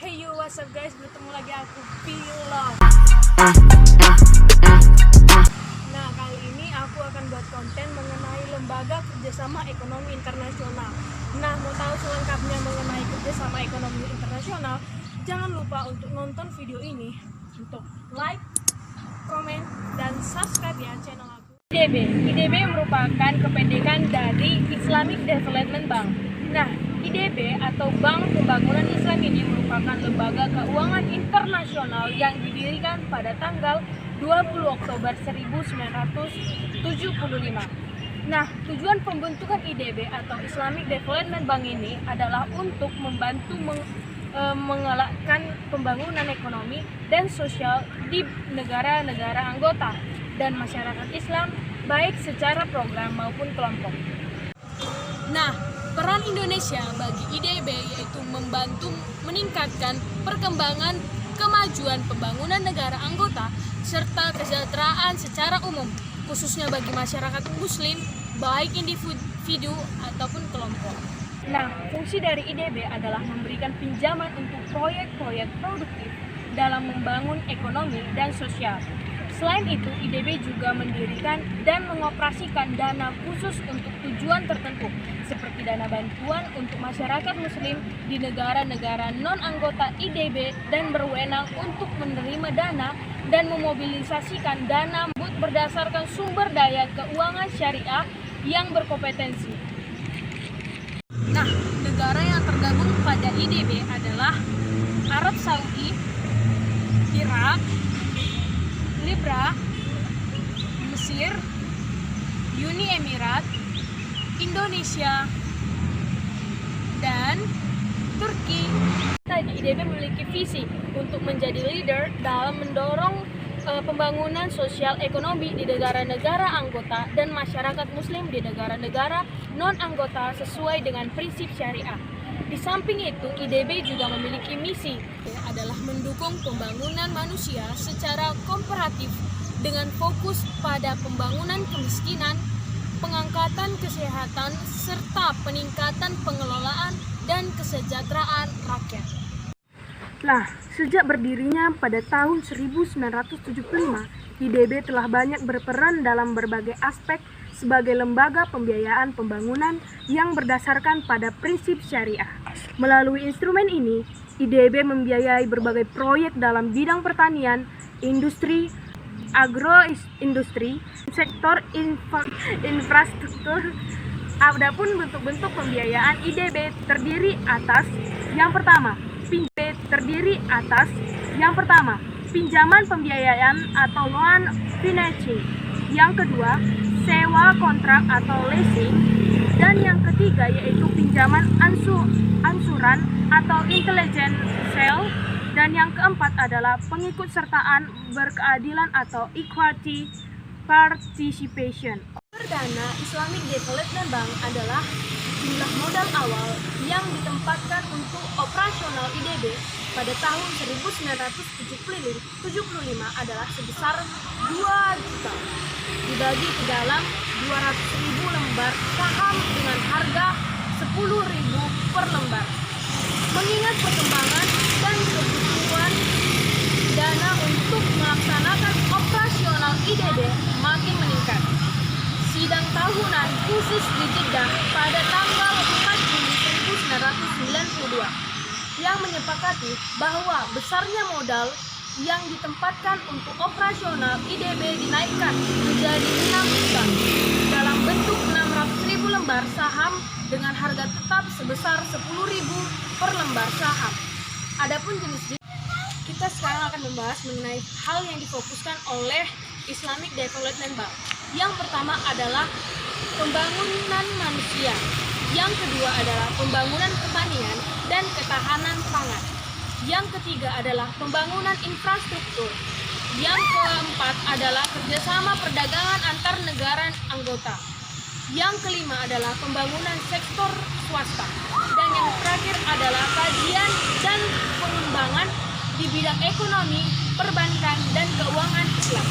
Hey yo, what's up guys, bertemu lagi aku Pilot. Nah, kali ini aku akan buat konten mengenai Lembaga Kerjasama Ekonomi Internasional. Nah, mau tahu selengkapnya mengenai Kerjasama Ekonomi Internasional? Jangan lupa untuk nonton video ini, untuk like, komen, dan subscribe ya channel aku. IDB merupakan kependekan dari Islamic Development Bank. Nah, IDB atau Bank Pembangunan Islam ini merupakan lembaga keuangan internasional yang didirikan pada tanggal 20 Oktober 1975. Nah, tujuan pembentukan IDB atau Islamic Development Bank ini adalah untuk membantu menggalakkan pembangunan ekonomi dan sosial di negara-negara anggota dan masyarakat Islam, baik secara program maupun kelompok. Nah, peran Indonesia bagi IDB yaitu membantu meningkatkan perkembangan kemajuan pembangunan negara anggota serta kesejahteraan secara umum, khususnya bagi masyarakat muslim, baik individu ataupun kelompok. Nah, fungsi dari IDB adalah memberikan pinjaman untuk proyek-proyek produktif dalam membangun ekonomi dan sosial. Selain itu, IDB juga mendirikan dan mengoperasikan dana khusus untuk tujuan tertentu, seperti dana bantuan untuk masyarakat muslim di negara-negara non-anggota IDB dan berwenang untuk menerima dana dan memobilisasikan dana berdasarkan sumber daya keuangan syariah yang berkompetensi. Nah, negara yang tergabung pada IDB adalah Arab Saudi, Irak, Libya, Mesir, Uni Emirat, Indonesia, dan Turki. IDB memiliki visi untuk menjadi leader dalam mendorong pembangunan sosial ekonomi di negara-negara anggota dan masyarakat muslim di negara-negara non-anggota sesuai dengan prinsip syariah. Di samping itu, IDB juga memiliki misi adalah mendukung pembangunan manusia secara komparatif dengan fokus pada pembangunan kemiskinan, pengangkatan kesehatan, serta peningkatan pengelolaan dan kesejahteraan rakyat. Nah, sejak berdirinya pada tahun 1975, IDB telah banyak berperan dalam berbagai aspek sebagai lembaga pembiayaan pembangunan yang berdasarkan pada prinsip syariah. Melalui instrumen ini, IDB membiayai berbagai proyek dalam bidang pertanian, industri, agroindustri, sektor infrastruktur. Adapun bentuk-bentuk pembiayaan IDB terdiri atas yang pertama, pinjaman pembiayaan atau loan financing. Yang kedua, sewa kontrak atau leasing. Dan yang ketiga yaitu pinjaman ansuran atau intelligent sale. Dan yang keempat adalah pengikutsertaan berkeadilan atau equity participation. Perdana Islamic Development Bank adalah jumlah modal awal yang ditempatkan untuk operasional IDB pada tahun 1975 adalah sebesar 2 juta, dibagi ke dalam 200.000 lembar saham dengan harga 10.000 per lembar. Mengingat perkembangan dan kebutuhan dana untuk melaksanakan operasional IDB makin meningkat, sidang tahunan khusus di Jeddah pada tanggal 4 Juli 1992 yang menyepakati bahwa besarnya modal yang ditempatkan untuk operasional IDB dinaikkan menjadi 6 juta dalam bentuk 600.000 lembar saham dengan harga tetap sebesar 10.000 per lembar saham. Adapun jenis, kita sekarang akan membahas mengenai hal yang difokuskan oleh Islamic Development Bank. Yang pertama adalah pembangunan manusia. Yang kedua adalah pembangunan pertanian dan ketahanan pangan. Yang ketiga adalah pembangunan infrastruktur. Yang keempat adalah kerjasama perdagangan antar negara anggota. Yang kelima adalah pembangunan sektor swasta. Dan yang terakhir adalah kajian dan pengembangan di bidang ekonomi, perbankan, dan keuangan Islam.